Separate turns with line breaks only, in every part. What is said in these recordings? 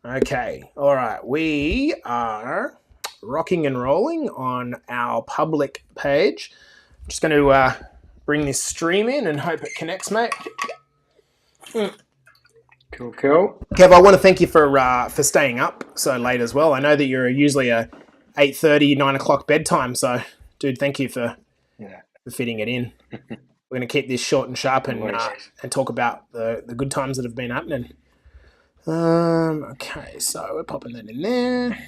Okay, all right. We are rocking and rolling on our public page. I'm just going to bring this stream in and hope it connects, mate.
Cool.
Kev, I want to thank you for staying up so late as well. I know that you're usually a 8:30, 9 o'clock bedtime, so dude, thank you for fitting it in. We're going to keep this short and sharp and talk about the good times that have been happening. Okay, so we're popping that in there.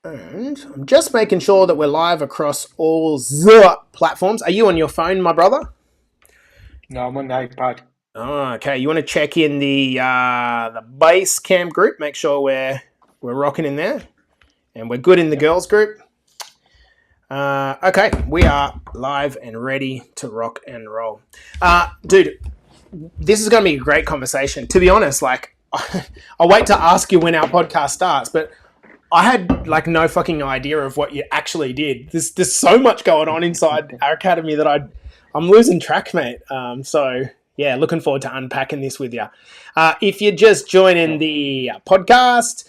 And I'm just making sure that we're live across all the platforms. Are you on your phone, my brother?
No, I'm on the iPad.
Oh, okay, you want to check in the base camp group? Make sure we're rocking in there, and we're good in the girls group. Okay, we are live and ready to rock and roll, dude. This is going to be a great conversation. To be honest, like I'll wait to ask you when our podcast starts, but I had like no fucking idea of what you actually did. There's so much going on inside our academy that I'm losing track, mate. So yeah, looking forward to unpacking this with you. If you're just joining the podcast,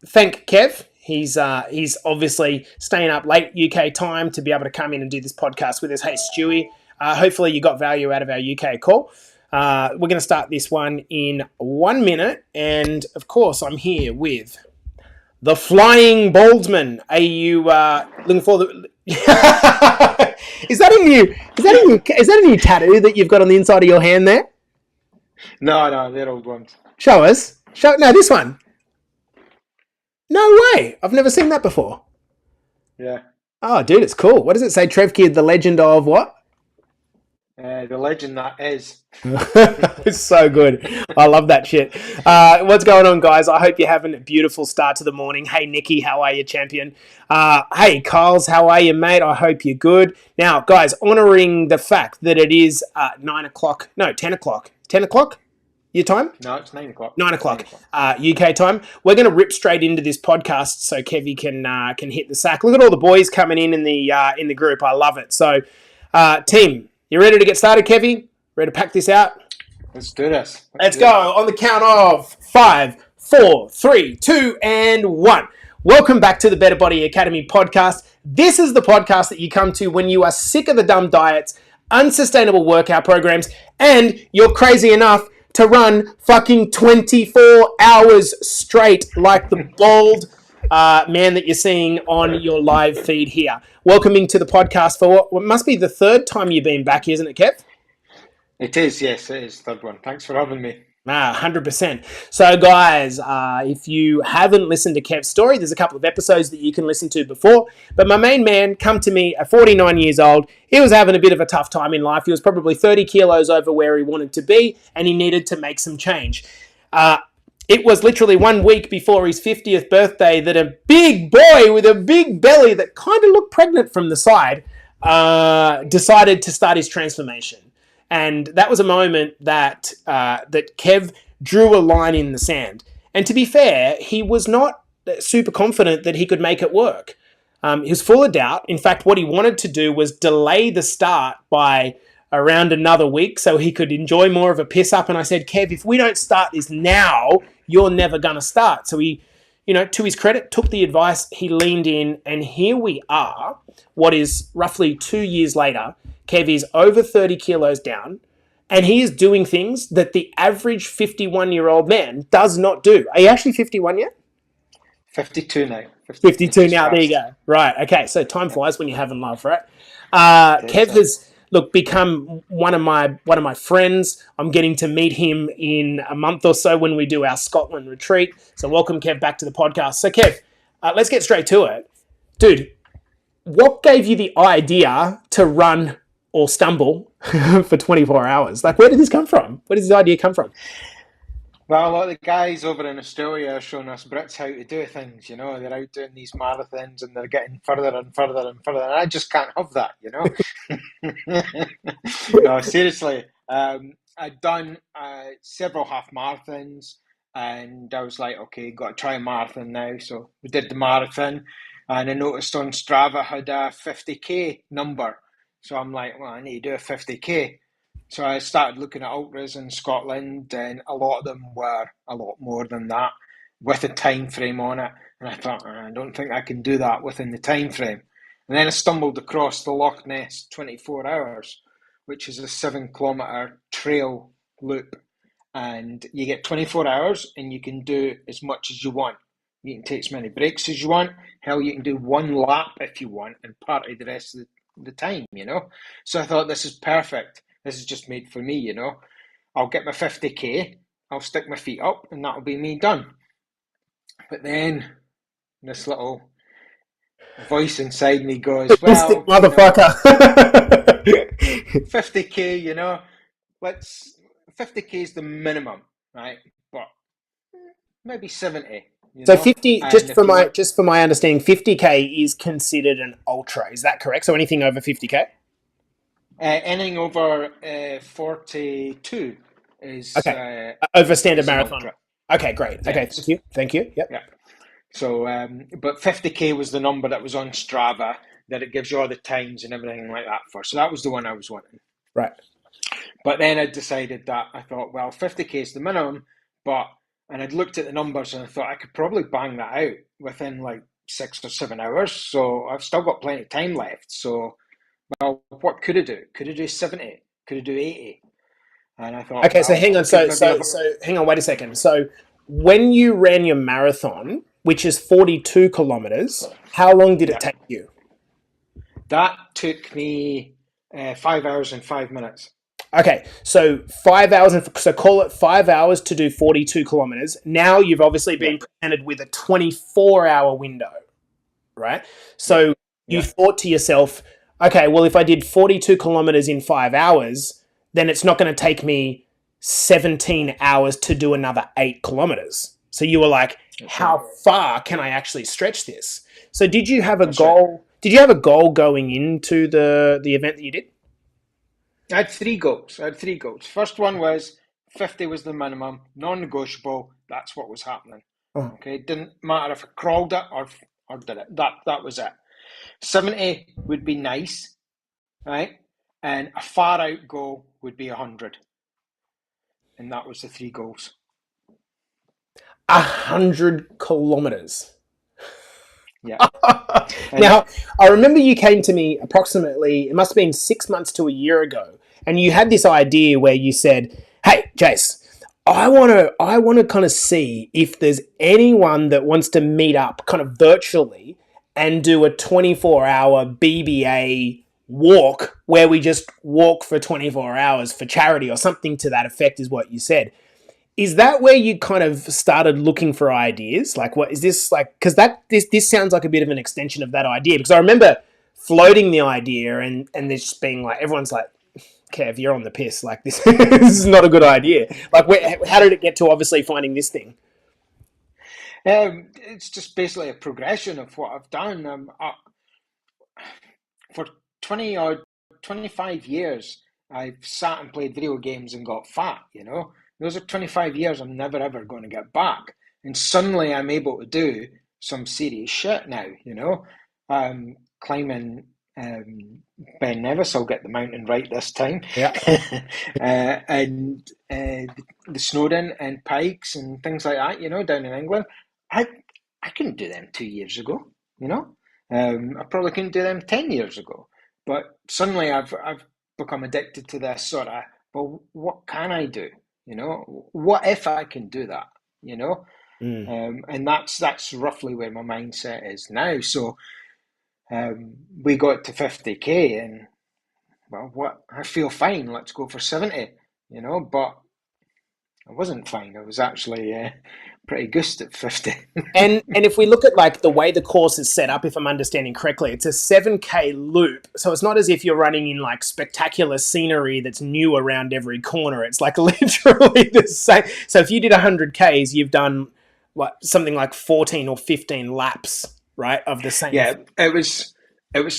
thank Kev. He's obviously staying up late UK time to be able to come in and do this podcast with us. Hey, Stewie. Hopefully you got value out of our UK call. We're going to start this one in 1 minute. And, of course, I'm here with the Flying Baldman. Are you looking for the... Is that a new tattoo that you've got on the inside of your hand there?
No, they're old ones.
Show us. No, this one. No way. I've never seen that before.
Yeah.
Oh, dude, it's cool. What does it say? Trev Kidd, the legend of what?
The legend that is.
It's so good. I love that shit. What's going on, guys? I hope you're having a beautiful start to the morning. Hey, Nikki, how are you, champion? Hey, Carls, how are you, mate? I hope you're good. Now, guys, honouring the fact that it is 9 o'clock. No, 10 o'clock. 10 o'clock? Your time?
No, it's 9 o'clock.
9 o'clock. UK time. We're going to rip straight into this podcast so Kevy can hit the sack. Look at all the boys coming in the group. I love it. So, team, you ready to get started, Kevy? Ready to pack this out?
Let's do this.
Let's go on the count of 5, 4, 3, 2, and 1. Welcome back to the Better Body Academy podcast. This is the podcast that you come to when you are sick of the dumb diets, unsustainable workout programs, and you're crazy enough to run fucking 24 hours straight like the bald man that you're seeing on your live feed here. Welcoming to the podcast for what must be the third time you've been back, isn't it, Kev?
It is, yes, it is. Third one. Thanks for having me.
100%. So, guys, if you haven't listened to Kev's story, there's a couple of episodes that you can listen to before. But my main man come to me at 49 years old. He was having a bit of a tough time in life. He was probably 30 kilos over where he wanted to be, and he needed to make some change. It was literally 1 week before his 50th birthday that a big boy with a big belly that kind of looked pregnant from the side decided to start his transformation. And that was a moment that Kev drew a line in the sand. And to be fair, he was not super confident that he could make it work. He was full of doubt. In fact, what he wanted to do was delay the start by around another week so he could enjoy more of a piss up. And I said, Kev, if we don't start this now, you're never going to start. So he, to his credit, took the advice, he leaned in, and here we are, what is roughly 2 years later. Kev is over 30 kilos down, and he is doing things that the average 51-year-old man does not do. Are you actually 51 yet?
52 now.
52 now, there you go. Right, okay, so time flies when you're having love, right? Kev has, become one of my friends. I'm getting to meet him in a month or so when we do our Scotland retreat. So welcome, Kev, back to the podcast. So, Kev, let's get straight to it. Dude, what gave you the idea to run or stumble for 24 hours? Like, where did this come from? Where did this idea come from?
Well, a lot of the guys over in Australia are showing us Brits how to do things, They're out doing these marathons and they're getting further and further and further. And I just can't have that, No, seriously. I'd done several half marathons and I was like, okay, got to try a marathon now. So we did the marathon and I noticed on Strava had a 50K number. So I'm like, well, I need to do a 50K. So I started looking at ultras in Scotland, and a lot of them were a lot more than that, with a time frame on it. And I thought, I don't think I can do that within the time frame. And then I stumbled across the Loch Ness 24 Hours, which is a 7 kilometre trail loop. And you get 24 hours and you can do as much as you want. You can take as many breaks as you want. Hell, you can do one lap if you want and party the rest of the time, you know? So I thought, this is perfect. This is just made for me, you know? I'll get my 50k, I'll stick my feet up, and that'll be me done. But then this little voice inside me goes,
Sadistic
well, you know,
motherfucker.
50k, you know, let's 50k is the minimum, right? But maybe 70, you
So
know.
50,
And if you want
just for my understanding, 50k is considered an ultra. Is that correct? So anything over 50k?
anything over 42
Okay. Over standard
is an
marathon.
ultra.
Okay, great. Okay, thank
Yes,
you. Thank you. Yep.
yeah. So, but 50k was the number that was on Strava that it gives you all the times and everything like that for. So that was the one I was wanting.
Right.
But then I decided that I thought, well, 50k is the minimum, and I'd looked at the numbers and I thought I could probably bang that out within like 6 or 7 hours. So I've still got plenty of time left. So, well, what could I do? Could I do 70? Could I do 80? And I thought,
Okay, so
well,
hang
I
on.
could maybe have
Hang on, wait a second. So when you ran your marathon, which is 42 kilometers, how long did it
yeah.
take you?
That took me 5 hours and 5 minutes.
Okay, so 5 hours, so call it 5 hours to do 42 kilometers. Now you've obviously
Yeah,
been presented with a 24-hour window, right?
yeah,
So you
yeah.
thought to yourself, okay, well, if I did 42 kilometers in 5 hours, then it's not going to take me 17 hours to do another 8 kilometers. So you were like,
That's right.
how far can I actually stretch this? So did you have a
That's right.
goal? Did you have a goal going into the event that you did?
I had three goals. First one was 50 was the minimum, non-negotiable. That's what was happening.
Oh.
Okay, didn't matter if I crawled it or did it. That was it. 70 would be nice, right? And a far out goal would be 100. And that was the three goals.
100 kilometers.
Yeah. And
Now, I remember you came to me approximately, it must have been 6 months to a year ago, and you had this idea where you said, hey, Jace, I want to kind of see if there's anyone that wants to meet up kind of virtually and do a 24-hour BBA walk where we just walk for 24 hours for charity or something to that effect, is what you said. Is that where you kind of started looking for ideas? Like, what is this like? Because this sounds like a bit of an extension of that idea. Because I remember floating the idea and this just being like, everyone's like, Kev, you're on the piss. Like this, this is not a good idea. Like, how did it get to obviously finding this thing?
it's just basically a progression of what I've done. For 20 or 25 years, I've sat and played video games and got fat, you know? Those are 25 years I'm never ever going to get back. And suddenly I'm able to do some serious shit now, you know? Climbing Ben Nevis, I'll get the mountain right this time.
Yeah.
And the Snowdon and Pikes and things like that, you know, down in England. I, I couldn't do them 2 years ago, you know? I probably couldn't do them 10 years ago. But suddenly I've become addicted to this sort of, well, what can I do? You know, what if I can do that? You know,
Mm.
and that's roughly where my mindset is now. So we got to 50k, and well, what I feel fine. Let's go for 70. You know, but I wasn't fine. I was actually pretty gusted at 50.
And if we look at like the way the course is set up, if I'm understanding correctly, it's a 7K loop. So it's not as if you're running in like spectacular scenery that's new around every corner. It's like literally the same. So if you did 100Ks, you've done what, something like 14 or 15 laps, right, of the same
Yeah,
thing.
it was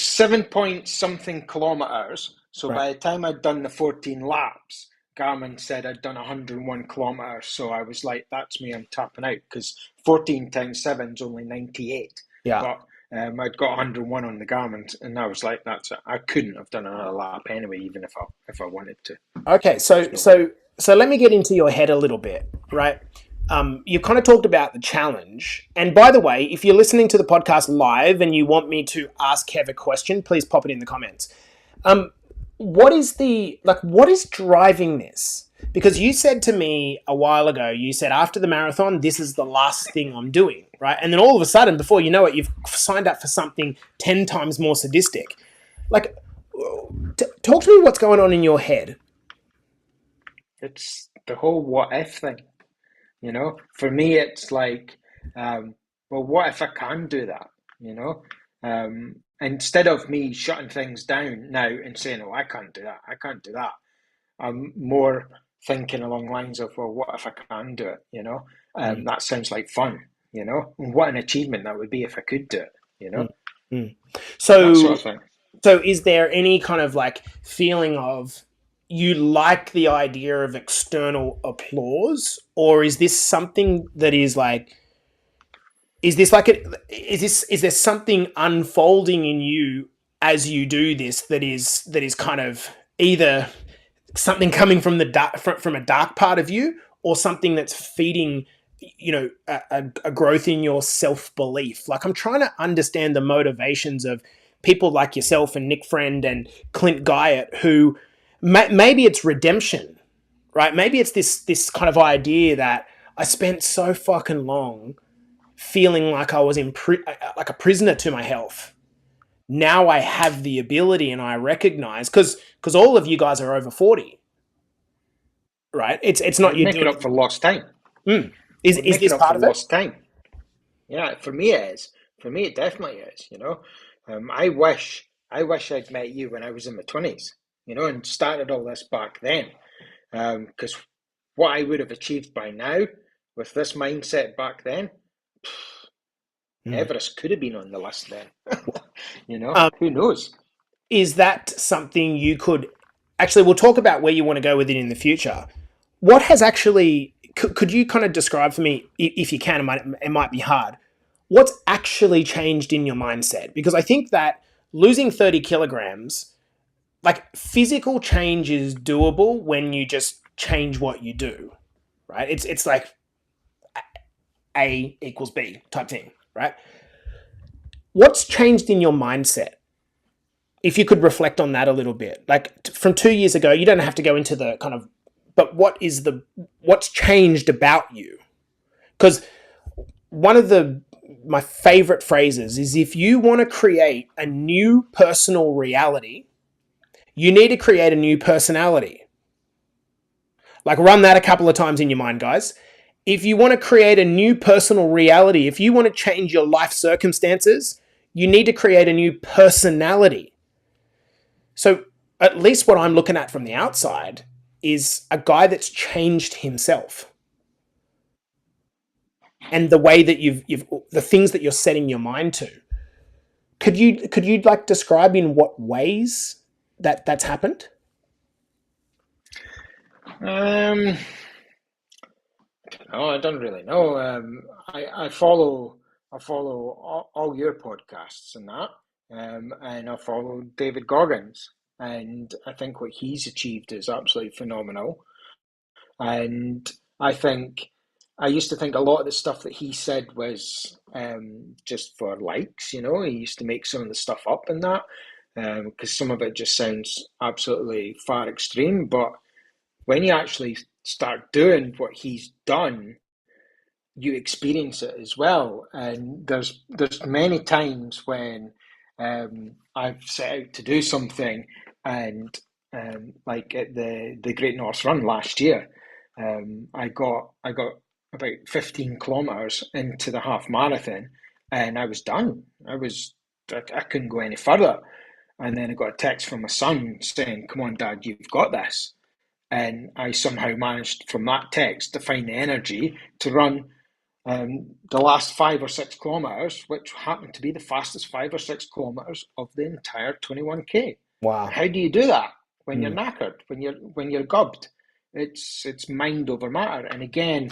7 point something kilometers. So
Right.
by the time I'd done the 14 laps, Garmin said I'd done 101 kilometers. So I was like, that's me, I'm tapping out because 14 times 7 is only 98.
Yeah.
But I'd got 101 on the Garmin, and I was like, "That's it. I couldn't have done another lap anyway, even if I wanted to.
Okay,
There's no way."
so let me get into your head a little bit, right? You kind of talked about the challenge, and by the way, if you're listening to the podcast live and you want me to ask Kev a question, please pop it in the comments. What is what is driving this? Because you said to me a while ago, you said after the marathon, this is the last thing I'm doing, right? And then all of a sudden, before you know it, you've signed up for something 10 times more sadistic. Like, talk to me what's going on in your head.
It's the whole what if thing. For me, it's like, well, what if I can do that? Instead of me shutting things down now and saying, "Oh, I can't do that. I can't do that." I'm more thinking along lines of, "Well, what if I can do it?" That sounds like fun. And what an achievement that would be if I could do it.
Mm, mm.
That sort
So,
of thing.
so is there any kind of like feeling of you like the idea of external applause, or is this something that is like, is there something unfolding in you as you do this that is kind of either something coming from the dark, from a dark part of you, or something that's feeding a growth in your self-belief? Like, I'm trying to understand the motivations of people like yourself and Nick Friend and Clint Guyot, who maybe it's redemption, right? Maybe it's this kind of idea that I spent so fucking long feeling like I was like a prisoner to my health. Now I have the ability, and I recognize, because all of you guys are over 40, right? It's not
We're
you
making
doing
up for lost time.
it.
We're
Is
making
this
up for
part of it?
lost time. Yeah, for me it is. For me it definitely is. I wish I'd met you when I was in my 20s. And started all this back then. Because what I would have achieved by now with this mindset back then,
Mm.
Everest could have been on the list then.
Um,
Who knows?
is that something you could actually? We'll talk about where you want to go with it in the future. What has actually? Could you kind of describe for me, if you can? It might be hard. What's actually changed in your mindset? Because I think that losing 30 kilograms, like, physical change is doable when you just change what you do, right? It's like A equals B type thing, right? What's changed in your mindset? If you could reflect on that a little bit, like from 2 years ago, you don't have to go into the kind of, but what's changed about you? Because one of my favorite phrases is, if you want to create a new personal reality, you need to create a new personality. Like, run that a couple of times in your mind, guys. If you want to create a new personal reality, if you want to change your life circumstances, you need to create a new personality. So, at least what I'm looking at from the outside is a guy that's changed himself, and the way that you've the things that you're setting your mind to. Could you like describe in what ways that's happened?
Um, no, I don't really know. I follow all your podcasts and that, and I follow David Goggins, and I think what he's achieved is absolutely phenomenal. And I think I used to think a lot of the stuff that he said was just for likes. He used to make some of the stuff up and that, because some of it just sounds absolutely far extreme. But when you actually start doing what he's done, you experience it as well. And there's many times when I've set out to do something, and like at the Great North Run last year, I got about 15 kilometers into the half marathon, and I was done. I couldn't go any further. And then I got a text from my son saying, "Come on, Dad, you've got this." And I somehow managed from that text to find the energy to run the last 5 or 6 kilometers, which happened to be the fastest 5 or 6 kilometers of the entire 21K.
Wow.
How do you do that when you're
Mm.
knackered, when you're gubbed? It's mind over matter. And again,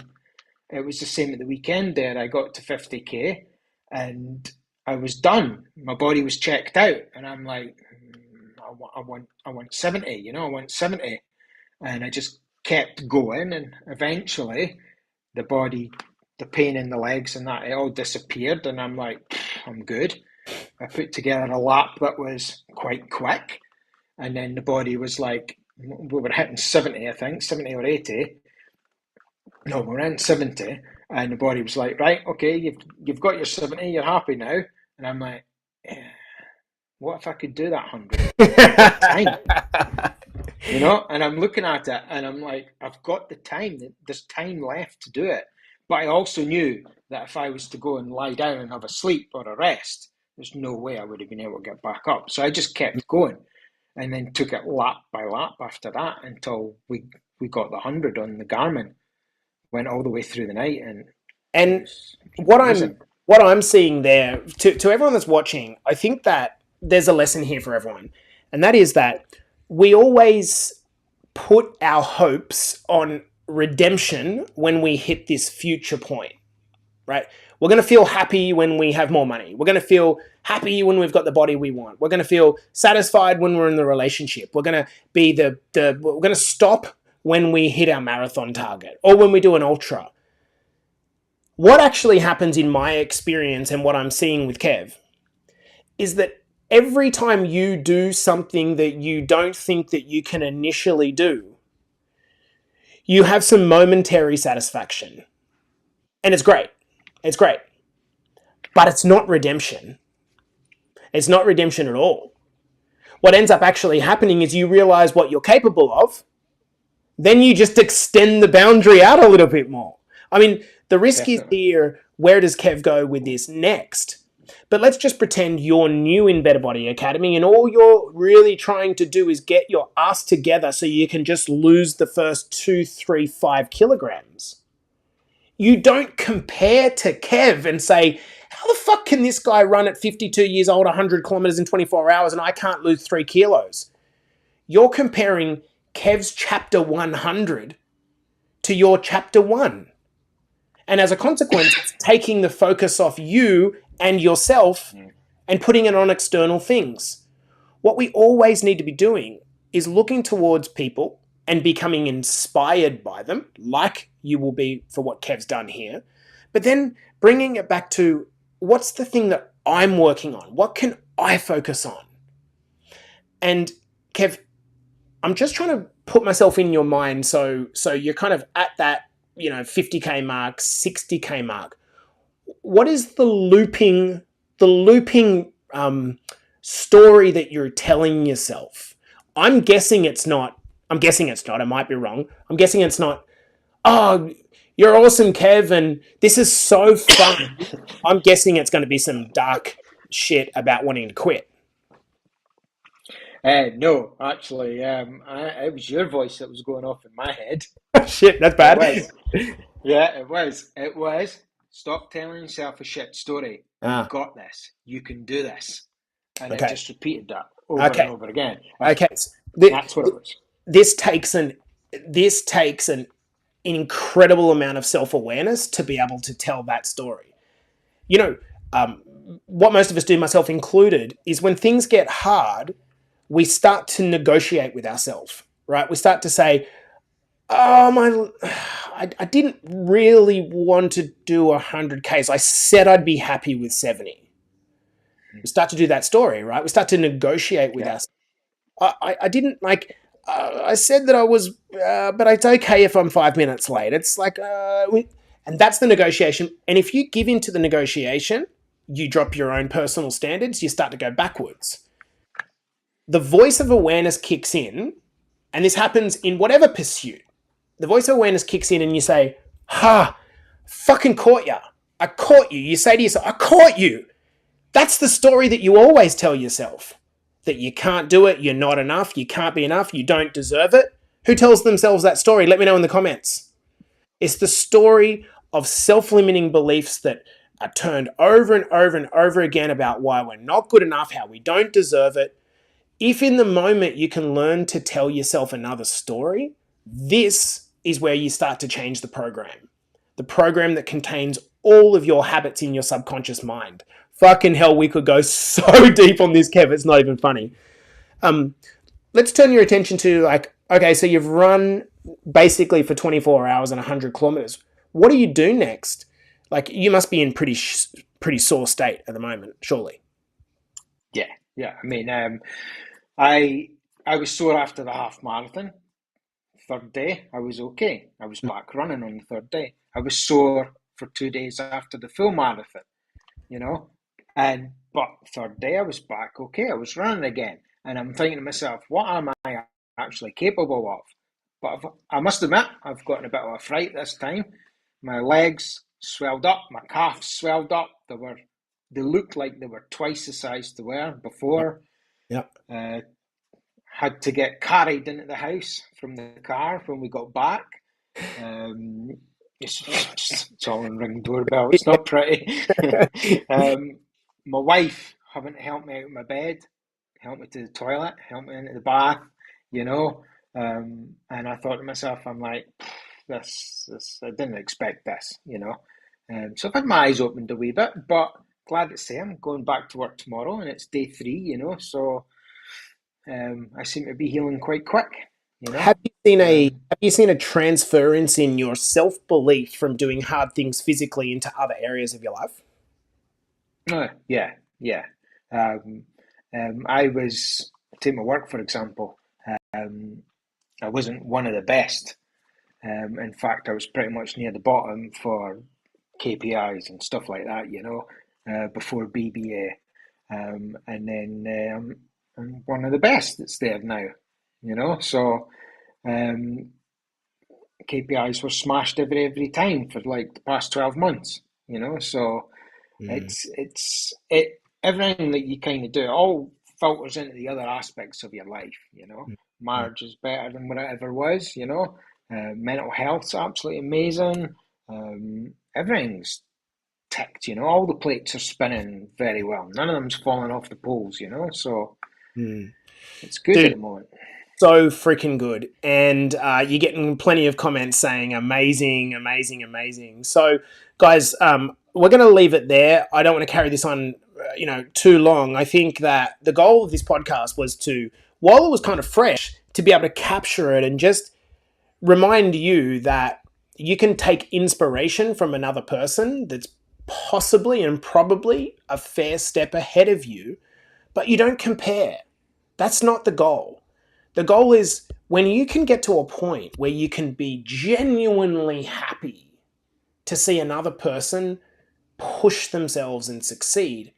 it was the same at the weekend there. I got to 50K, and I was done. My body was checked out, and I'm like, I want 70. I want 70, and I just kept going, and eventually, the body, the pain in the legs, and that it all disappeared, and I'm like, I'm good. I put together a lap that was quite quick, and then the body was like, we were hitting 70, I think, 70 or 80. No, we're in 70, and the body was like, right, okay, you've got your 70, you're happy now. And I'm like, what if I could do that 100? I've got time, and I'm looking at it, and I'm like, I've got the time, there's time left to do it. But I also knew that if I was to go and lie down and have a sleep or a rest, there's no way I would have been able to get back up. So I just kept going, and then took it lap by lap after that until we got the 100 on the Garmin. Went all the way through the night,
and what I'm seeing there, to everyone that's watching, I think that there's a lesson here for everyone, and that is that we always put our hopes on redemption when we hit this future point, right? We're going to feel happy when we have more money. We're going to feel happy when we've got the body we want. We're going to feel satisfied when we're in the relationship. We're going to be we're going to stop when we hit our marathon target or when we do an ultra. What actually happens in my experience and what I'm seeing with Kev is that every time you do something that you don't think that you can initially do, you have some momentary satisfaction. And it's great. It's great. But it's not redemption. It's not redemption at all. What ends up actually happening is you realize what you're capable of. Then you just extend the boundary out a little bit more. I mean, the risk is here, where does Kev go with this next? But let's just pretend you're new in Better Body Academy and all you're really trying to do is get your ass together so you can just lose the first 2, 3, 5 kilograms. You don't compare to Kev and say, how the fuck can this guy run at 52 years old, 100 kilometers in 24 hours and I can't lose 3 kilos? You're comparing Kev's chapter 100 to your chapter 1. And as a consequence, it's taking the focus off you and yourself and putting it on external things. What we always need to be doing is looking towards people and becoming inspired by them, like you will be for what Kev's done here, but then bringing it back to what's the thing that I'm working on? What can I focus on? And Kev, I'm just trying to put myself in your mind so you're kind of at that 50K mark, 60K mark. What is the looping story that you're telling yourself? I'm guessing it's not. I might be wrong. I'm guessing it's not, oh, you're awesome, Kev, and this is so fun. I'm guessing it's going to be some dark shit about wanting to quit.
No, actually, it was your voice that was going off in my head.
Shit, that's bad.
It was. Stop telling yourself a shit story. You've got this. You can do this. And I just repeated that over and over again.
Okay.
That's what it was.
This takes an incredible amount of self-awareness to be able to tell that story. What most of us do, myself included, is when things get hard, we start to negotiate with ourselves, right? We start to say, I didn't really want to do 100 Ks. I said I'd be happy with 70. We start to do that story, right? We start to negotiate with us. I didn't like, I said that I was, but it's okay if I'm 5 minutes late. It's like, and that's the negotiation. And if you give into the negotiation, you drop your own personal standards, you start to go backwards. The voice of awareness kicks in, and this happens in whatever pursuit. The voice of awareness kicks in and you say, fucking caught ya. I caught you. You say to yourself, I caught you. That's the story that you always tell yourself. That you can't do it, you're not enough, you can't be enough, you don't deserve it. Who tells themselves that story? Let me know in the comments. It's the story of self-limiting beliefs that are turned over and over and over again about why we're not good enough, how we don't deserve it. If in the moment you can learn to tell yourself another story, this is where you start to change the program. The program that contains all of your habits in your subconscious mind. Fucking hell, we could go so deep on this, Kev. It's not even funny. Let's turn your attention to like, okay, so you've run basically for 24 hours and 100 kilometers. What do you do next? Like, you must be in pretty sore state at the moment, surely.
Yeah. I mean, I was sore after the half marathon. Third day, I was okay. I was back running on the third day. I was sore for 2 days after the full marathon, but third day I was back okay. I was running again, and I'm thinking to myself, what am I actually capable of? But I must admit, I've gotten a bit of a fright this time. My legs swelled up, my calves swelled up. They looked like they were twice the size they were before.
Yep.
Had to get carried into the house from the car when we got back. It's all in ring doorbell. It's not pretty. My wife haven't helped me out of my bed, helped me to the toilet, helped me into the bath, and I thought to myself, I'm like, this I didn't expect this, so I've had my eyes opened a wee bit, but glad to say I'm going back to work tomorrow, and it's day 3, so I seem to be healing quite quick.
Have you seen a transference in your self-belief from doing hard things physically into other areas of your life?
Yeah. I was, take my work for example. I wasn't one of the best. In fact, I was pretty much near the bottom for KPIs and stuff like that, before BBA. And then I'm one of the best that's there now, so KPIs were smashed every time for like the past 12 months, so it's everything that you kind of do, it all filters into the other aspects of your life, marriage is better than what it ever was, mental health's absolutely amazing, everything's ticked, all the plates are spinning very well, none of them's falling off the poles, so it's good. Dude, at the moment.
So freaking good. And you're getting plenty of comments saying amazing. So guys, we're going to leave it there. I don't want to carry this on, too long. I think that the goal of this podcast was to, while it was kind of fresh, to be able to capture it and just remind you that you can take inspiration from another person that's possibly and probably a fair step ahead of you, but you don't compare. That's not the goal. The goal is when you can get to a point where you can be genuinely happy to see another person push themselves and succeed,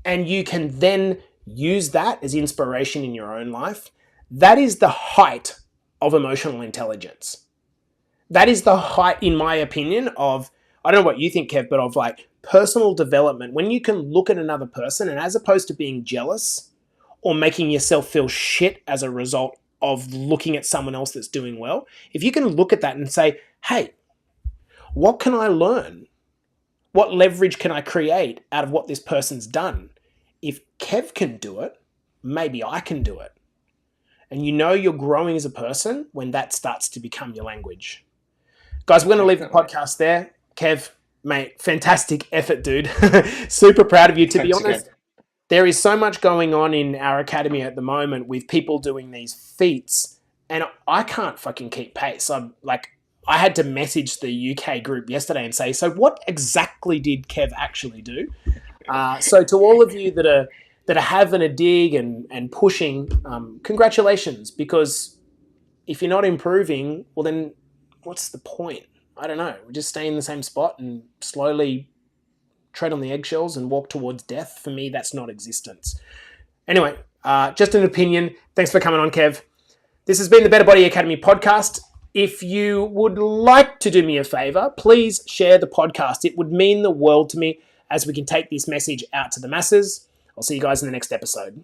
and you can then use that as inspiration in your own life, that is the height of emotional intelligence. That is the height, in my opinion, of, I don't know what you think, Kev, but of like personal development. When you can look at another person and as opposed to being jealous or making yourself feel shit as a result of looking at someone else that's doing well, if you can look at that and say, hey, what can I learn? What leverage can I create out of what this person's done? If Kev can do it, maybe I can do it. And you're growing as a person when that starts to become your language. Guys, we're going to leave the podcast there. Kev, mate, fantastic effort, dude. Super proud of you. To be honest, there is so much going on in our academy at the moment with people doing these feats, and I can't fucking keep pace. I had to message the UK group yesterday and say, so what exactly did Kev actually do? So to all of you that are having a dig and pushing, congratulations, because if you're not improving, well then what's the point? I don't know. We just stay in the same spot and slowly tread on the eggshells and walk towards death. For me, that's not existence. Anyway, just an opinion. Thanks for coming on, Kev. This has been the Better Body Academy podcast. If you would like to do me a favor, please share the podcast. It would mean the world to me as we can take this message out to the masses. I'll see you guys in the next episode.